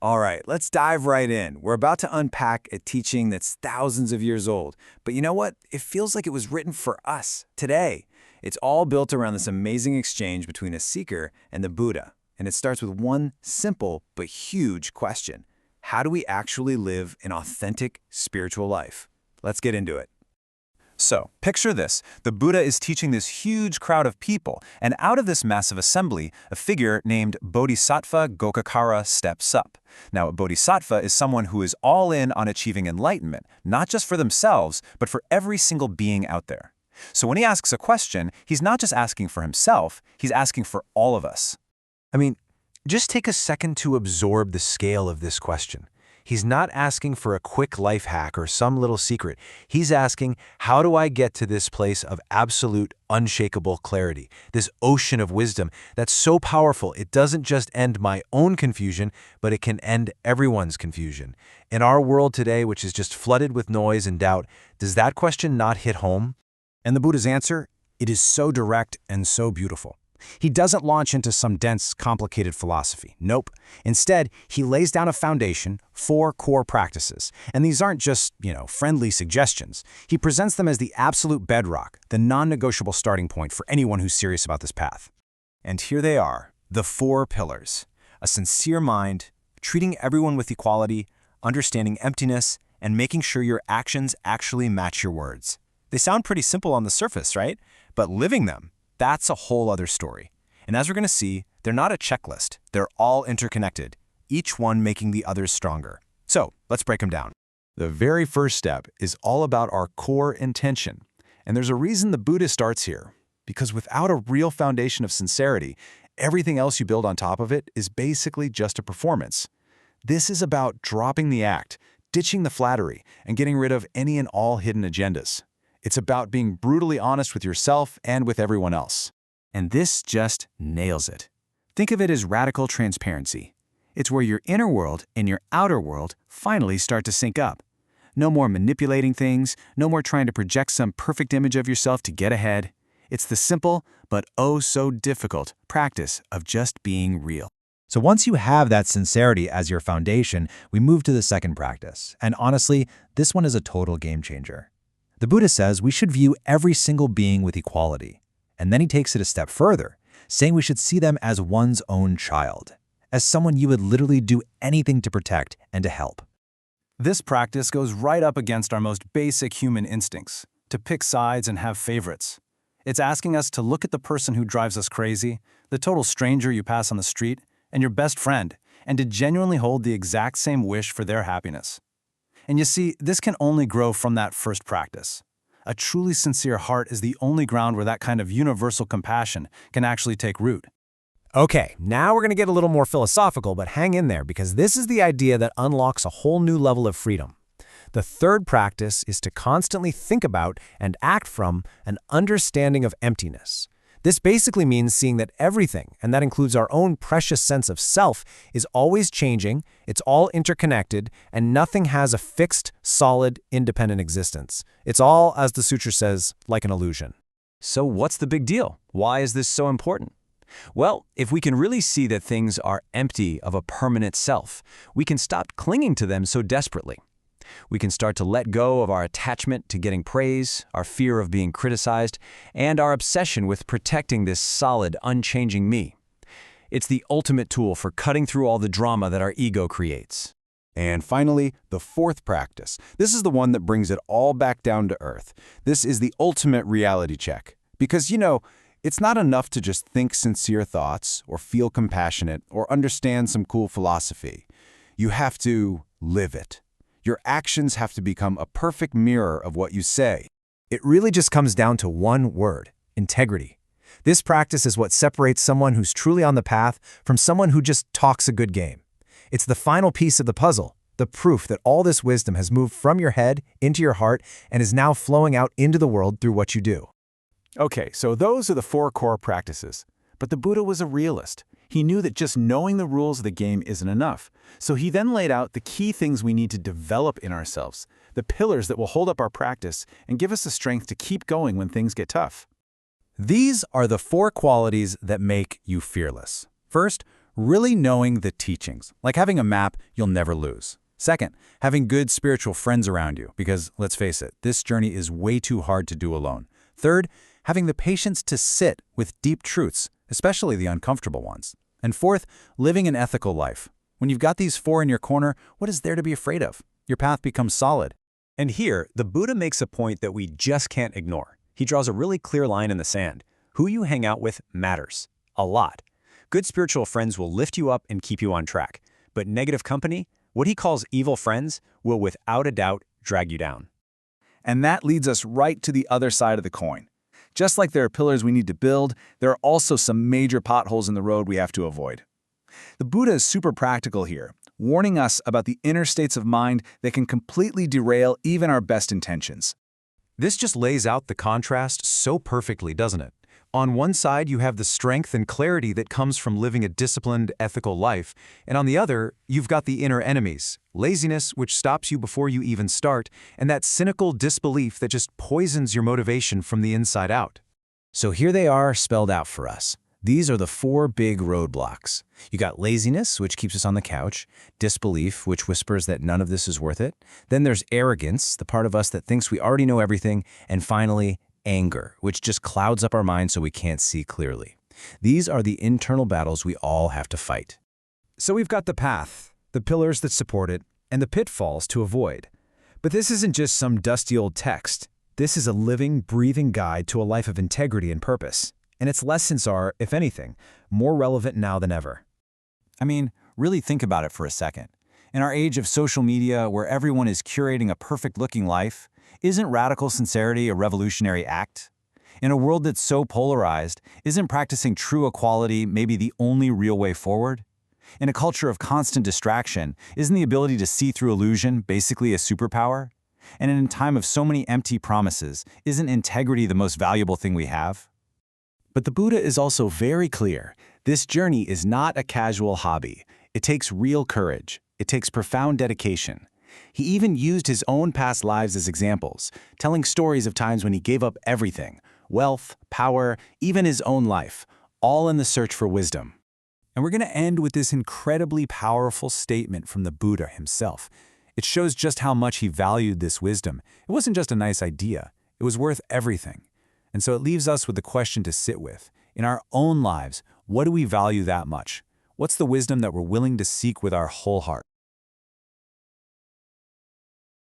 All right, let's dive right in. We're about to unpack a teaching that's thousands of years old. But you know what? It feels like it was written for us, today. It's all built around this amazing exchange between a seeker and the Buddha. And it starts with one simple but huge question. How do we actually live an authentic spiritual life? Let's get into it. So, picture this. The Buddha is teaching this huge crowd of people, and out of this massive assembly, a figure named Bodhisattva Gokakara steps up. Now, a bodhisattva is someone who is all in on achieving enlightenment, not just for themselves, but for every single being out there. So when he asks a question, he's not just asking for himself, he's asking for all of us. I mean, just take a second to absorb the scale of this question. He's not asking for a quick life hack or some little secret. He's asking, how do I get to this place of absolute, unshakable clarity, this ocean of wisdom that's so powerful it doesn't just end my own confusion, but it can end everyone's confusion. In our world today, which is just flooded with noise and doubt, does that question not hit home? And the Buddha's answer? It is so direct and so beautiful. He doesn't launch into some dense, complicated philosophy. Nope. Instead, he lays down a foundation, 4 core practices. And these aren't just, friendly suggestions. He presents them as the absolute bedrock, the non-negotiable starting point for anyone who's serious about this path. And here they are, the 4 pillars. A sincere mind, treating everyone with equality, understanding emptiness, and making sure your actions actually match your words. They sound pretty simple on the surface, right? But living them, that's a whole other story. And as we're going to see, they're not a checklist. They're all interconnected, each one making the others stronger. So let's break them down. The very first step is all about our core intention. And there's a reason the Buddha starts here. Because without a real foundation of sincerity, everything else you build on top of it is basically just a performance. This is about dropping the act, ditching the flattery, and getting rid of any and all hidden agendas. It's about being brutally honest with yourself and with everyone else. And this just nails it. Think of it as radical transparency. It's where your inner world and your outer world finally start to sync up. No more manipulating things, no more trying to project some perfect image of yourself to get ahead. It's the simple, but oh so difficult, practice of just being real. So once you have that sincerity as your foundation, we move to the second practice. And honestly, this one is a total game changer. The Buddha says we should view every single being with equality. And then he takes it a step further, saying we should see them as one's own child, as someone you would literally do anything to protect and to help. This practice goes right up against our most basic human instincts, to pick sides and have favorites. It's asking us to look at the person who drives us crazy, the total stranger you pass on the street, and your best friend, and to genuinely hold the exact same wish for their happiness. And you see, this can only grow from that first practice. A truly sincere heart is the only ground where that kind of universal compassion can actually take root. Okay, now we're going to get a little more philosophical, but hang in there because this is the idea that unlocks a whole new level of freedom. The third practice is to constantly think about and act from an understanding of emptiness. This basically means seeing that everything, and that includes our own precious sense of self, is always changing, it's all interconnected, and nothing has a fixed, solid, independent existence. It's all, as the sutra says, like an illusion. So what's the big deal? Why is this so important? Well, if we can really see that things are empty of a permanent self, we can stop clinging to them so desperately. We can start to let go of our attachment to getting praise, our fear of being criticized, and our obsession with protecting this solid, unchanging me. It's the ultimate tool for cutting through all the drama that our ego creates. And finally, the fourth practice. This is the one that brings it all back down to earth. This is the ultimate reality check. Because, it's not enough to just think sincere thoughts or feel compassionate or understand some cool philosophy. You have to live it. Your actions have to become a perfect mirror of what you say. It really just comes down to one word: integrity. This practice is what separates someone who's truly on the path from someone who just talks a good game. It's the final piece of the puzzle, the proof that all this wisdom has moved from your head into your heart and is now flowing out into the world through what you do. Okay, so those are the 4 core practices. But the Buddha was a realist. He knew that just knowing the rules of the game isn't enough. So he then laid out the key things we need to develop in ourselves, the pillars that will hold up our practice and give us the strength to keep going when things get tough. These are the 4 qualities that make you fearless. First, Really knowing the teachings, like having a map you'll never lose. Second, having good spiritual friends around you, because let's face it, this journey is way too hard to do alone. Third, having the patience to sit with deep truths, especially the uncomfortable ones. And fourth, living an ethical life. When you've got these four in your corner, what is there to be afraid of? Your path becomes solid. And here, the Buddha makes a point that we just can't ignore. He draws a really clear line in the sand. Who you hang out with matters. A lot. Good spiritual friends will lift you up and keep you on track. But negative company, what he calls evil friends, will without a doubt drag you down. And that leads us right to the other side of the coin. Just like there are pillars we need to build, there are also some major potholes in the road we have to avoid. The Buddha is super practical here, warning us about the inner states of mind that can completely derail even our best intentions. This just lays out the contrast so perfectly, doesn't it? On one side, you have the strength and clarity that comes from living a disciplined, ethical life, and on the other, you've got the inner enemies, laziness, which stops you before you even start, and that cynical disbelief that just poisons your motivation from the inside out. So here they are spelled out for us. These are the four big roadblocks. You got laziness, which keeps us on the couch, disbelief, which whispers that none of this is worth it. Then there's arrogance, the part of us that thinks we already know everything, and finally, anger, which just clouds up our mind so we can't see clearly. These are the internal battles we all have to fight. So we've got the path, the pillars that support it, and the pitfalls to avoid. But this isn't just some dusty old text. This is a living, breathing guide to a life of integrity and purpose. And its lessons are, if anything, more relevant now than ever. I mean, really think about it for a second. In our age of social media, where everyone is curating a perfect-looking life, isn't radical sincerity a revolutionary act? In a world that's so polarized, isn't practicing true equality maybe the only real way forward? In a culture of constant distraction, isn't the ability to see through illusion basically a superpower? And in a time of so many empty promises, isn't integrity the most valuable thing we have? But the Buddha is also very clear. This journey is not a casual hobby. It takes real courage. It takes profound dedication. He even used his own past lives as examples, telling stories of times when he gave up everything, wealth, power, even his own life, all in the search for wisdom. And we're going to end with this incredibly powerful statement from the Buddha himself. It shows just how much he valued this wisdom. It wasn't just a nice idea. It was worth everything. And so it leaves us with the question to sit with. In our own lives, what do we value that much? What's the wisdom that we're willing to seek with our whole heart?